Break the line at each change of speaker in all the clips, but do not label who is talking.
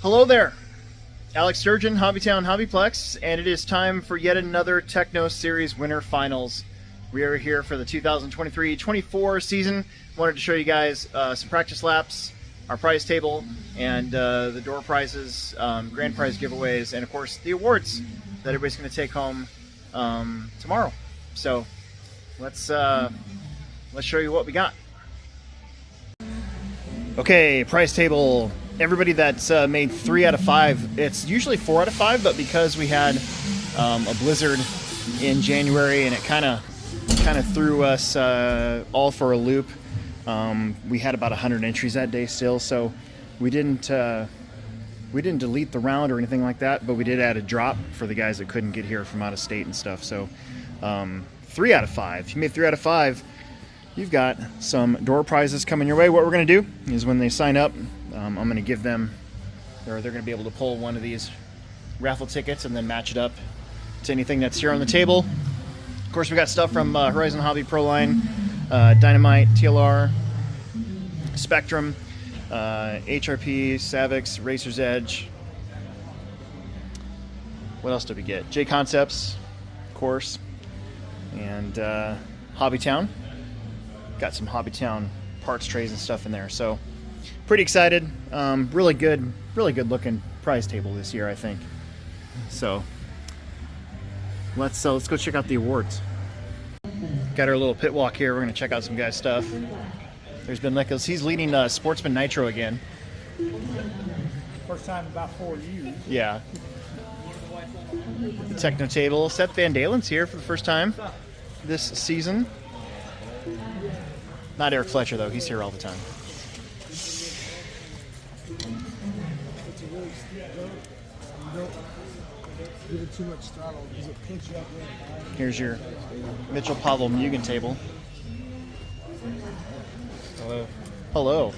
Hello there, Alex Sturgeon, Hobbytown Hobbyplex, and it is time for yet another Tekno Series Winter Finals. We are here for the 2023-24 season. Wanted to show you guys some practice laps, our prize table, and the door prizes, grand prize giveaways, and of course the awards that everybody's going to take home tomorrow. So let's show you what we got. Okay, prize table. Everybody that's made 3 out of 5. It's usually 4 out of 5, but because we had a blizzard in January and it kind of threw us all for a loop, we had about 100 entries that day still. So we didn't delete the round or anything like that, but we did add a drop for the guys that couldn't get here from out of state and stuff. So 3 out of 5. If you made 3 out of 5, you've got some door prizes coming your way. What we're going to do is when they sign up, I'm going to give them, or they're going to be able to pull one of these raffle tickets and then match it up to anything that's here on the table. Of course, we got stuff from Horizon Hobby Pro Line, Dynamite, TLR, Spectrum, HRP, Savix, Racer's Edge. What else did we get? J Concepts, of course, and Hobbytown. Got some Hobbytown parts trays and stuff in there, so pretty excited. Really good looking prize table this year, I think. So let's go check out the awards. Got our little pit walk here. We're gonna check out some guys' stuff. There's Ben Nichols. He's leading Sportsman Nitro again.
First time in about 4 years.
Yeah. The Tekno table. Seth Van Dalen's here for the first time this season. Not Eric Fletcher though. He's here all the time.
Give it too much throttle because it pinch you up.
Here's your Mitchell Pavel Mugen table.
Hello.
Hello.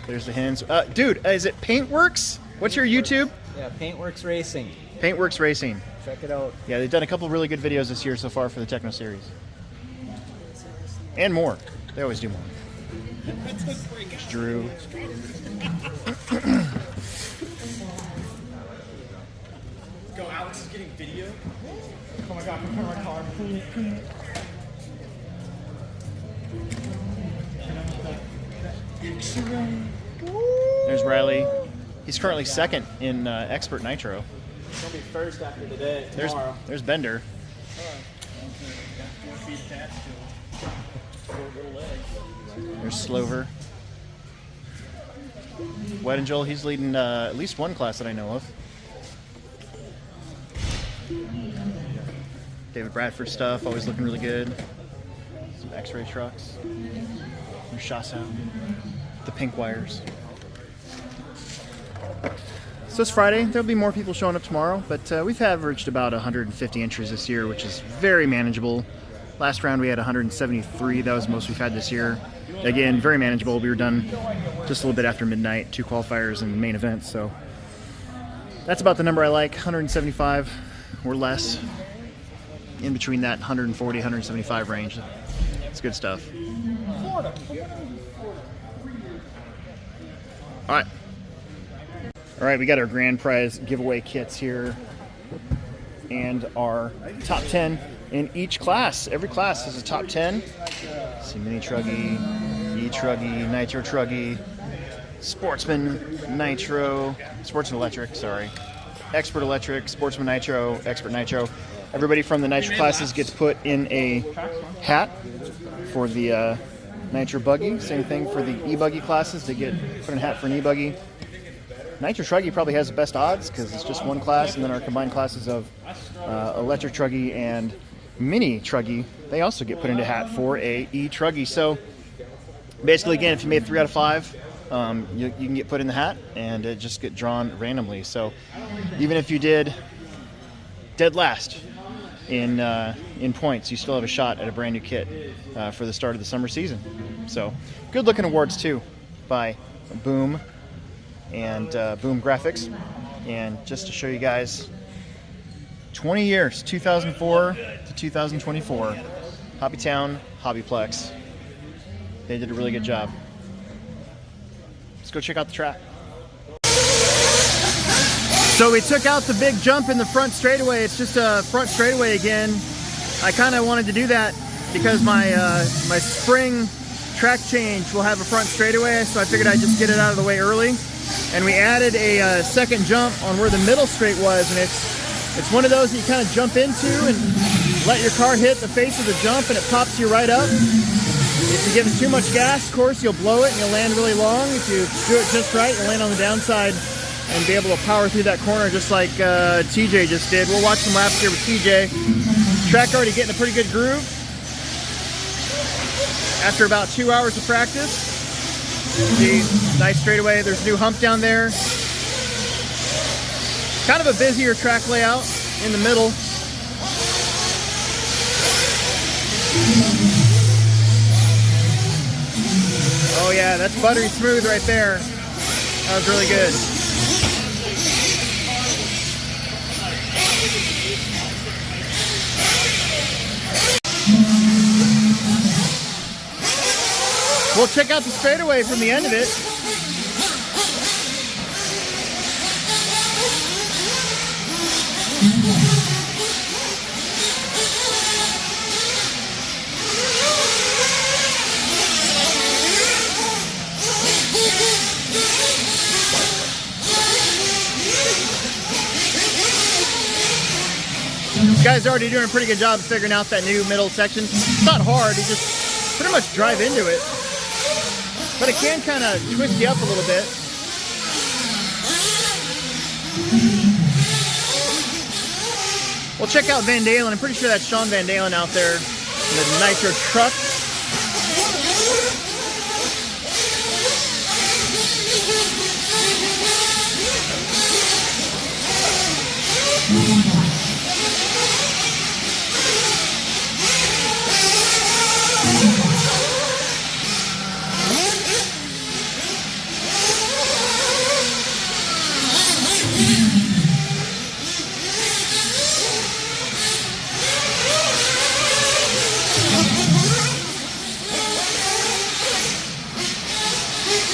There's the hands. Dude, is it Paintworks? What's your YouTube?
Yeah, Paintworks Racing.
Paintworks Racing.
Check it out.
Yeah, they've done a couple really good videos this year so far for the Tekno Series. And more. They always do more. There's Drew.
Go, Alex is getting video. Oh my god, prepare my car. Clean it.
There's Riley. He's currently second in Expert Nitro.
It's going to be first after today, tomorrow.
There's Bender. There's Slover. Wet and Joel, he's leading at least one class that I know of. David Bradford stuff, always looking really good. Some X-ray trucks. There's Shasau. The pink wires. So it's Friday. There'll be more people showing up tomorrow, but we've averaged about 150 entries this year, which is very manageable. Last round we had 173. That was the most we've had this year. Again, very manageable. We were done just a little bit after midnight, 2 qualifiers and the main event, so that's about the number I like, 175 or less. In between that 140, 175 range. It's good stuff. All right, we got our grand prize giveaway kits here and our top 10 in each class. Every class is a top 10. See, Mini Truggy, E-Truggy, Nitro Truggy, Sportsman Nitro, Sportsman Electric, sorry, Expert Electric, Sportsman Nitro, Expert Nitro. Everybody from the Nitro classes gets put in a hat for the Nitro Buggy. Same thing for the E-Buggy classes. They get put in a hat for an E-Buggy. Nitro Truggy probably has the best odds because it's just one class, and then our combined classes of Electric Truggy and Mini Truggy, they also get put into a hat for a E-Truggy. So basically, again, if you made 3 out of 5, you can get put in the hat and it just get drawn randomly. So even if you did dead last in points, you still have a shot at a brand new kit for the start of the summer season. So good looking awards too by Boom and Boom Graphics. And just to show you guys, 20 years, 2004 to 2024, Hobbytown, Hobbyplex. They did a really good job. Let's go check out the track. So we took out the big jump in the front straightaway. It's just a front straightaway again. I kind of wanted to do that because my my spring track change will have a front straightaway, so I figured I'd just get it out of the way early. And we added a second jump on where the middle straight was, and it's one of those that you kind of jump into and let your car hit the face of the jump and it pops you right up. If you give it too much gas, of course, you'll blow it and you'll land really long. If you do it just right, you'll land on the downside and be able to power through that corner just like TJ just did. We'll watch some laps here with TJ. Track already getting a pretty good groove. After about 2 hours of practice. See, nice straightaway. There's a new hump down there. Kind of a busier track layout in the middle. Oh yeah, that's buttery smooth right there. That was really good. We'll check out the straightaway from the end of it. This guy's already doing a pretty good job of figuring out that new middle section. It's not hard, you just pretty much drive into it. But it can kind of twist you up a little bit. We'll check out Van Dalen. I'm pretty sure that's Sean Van Dalen out there in the Nitro truck.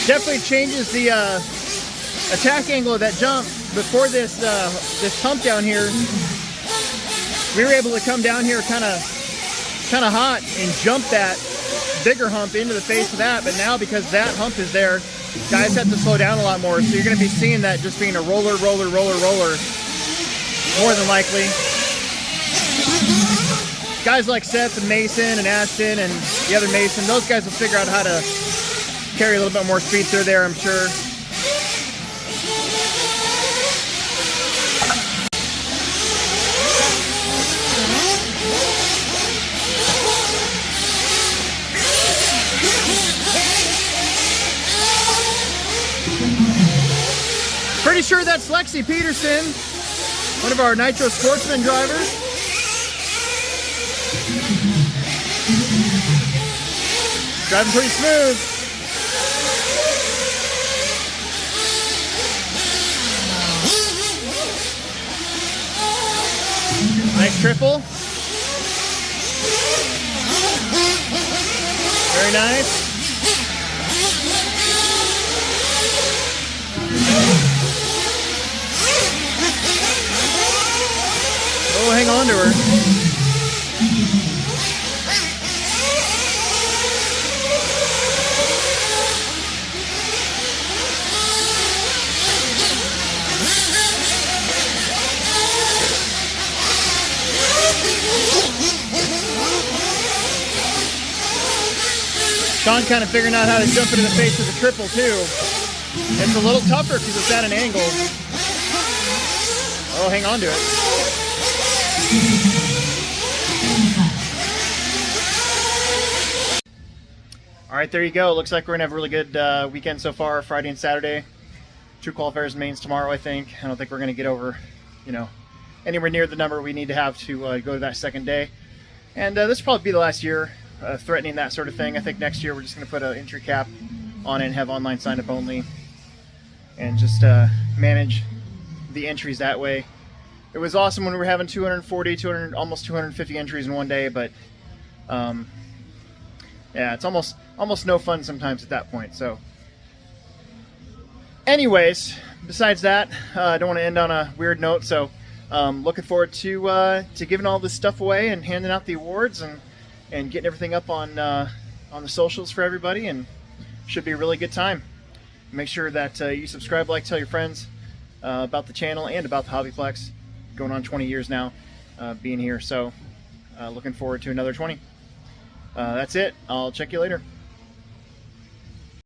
Definitely changes the attack angle of that jump. Before this this hump down here, we were able to come down here kind of hot and jump that bigger hump into the face of that. But now because that hump is there, guys have to slow down a lot more. So you're going to be seeing that just being a roller more than likely. Guys like Seth and Mason and Ashton and the other Mason, those guys will figure out how to carry a little bit more speed through there, I'm sure. Pretty sure that's Lexi Peterson, one of our Nitro Sportsman drivers. Driving pretty smooth. Nice triple. Very nice. Oh, hang on to her. Sean kind of figuring out how to jump into the face of the triple too. It's a little tougher because it's at an angle. Oh, hang on to it. All right, there you go. Looks like we're gonna have a really good weekend so far, Friday and Saturday. True qualifiers mains tomorrow, I think. I don't think we're gonna get over, anywhere near the number we need to have to go to that second day. And this will probably be the last year threatening that sort of thing. I think next year we're just gonna put an entry cap on it and have online sign up only, and just manage the entries that way. It was awesome when we were having 240, 200, almost 250 entries in one day, but yeah, it's almost no fun sometimes at that point. So anyways, besides that, I don't want to end on a weird note, so looking forward to giving all this stuff away and handing out the awards and getting everything up on the socials for everybody, and should be a really good time. Make sure that you subscribe, like, tell your friends about the channel and about the Hobbyplex. Going on 20 years now being here, so looking forward to another 20. That's it. I'll check you later.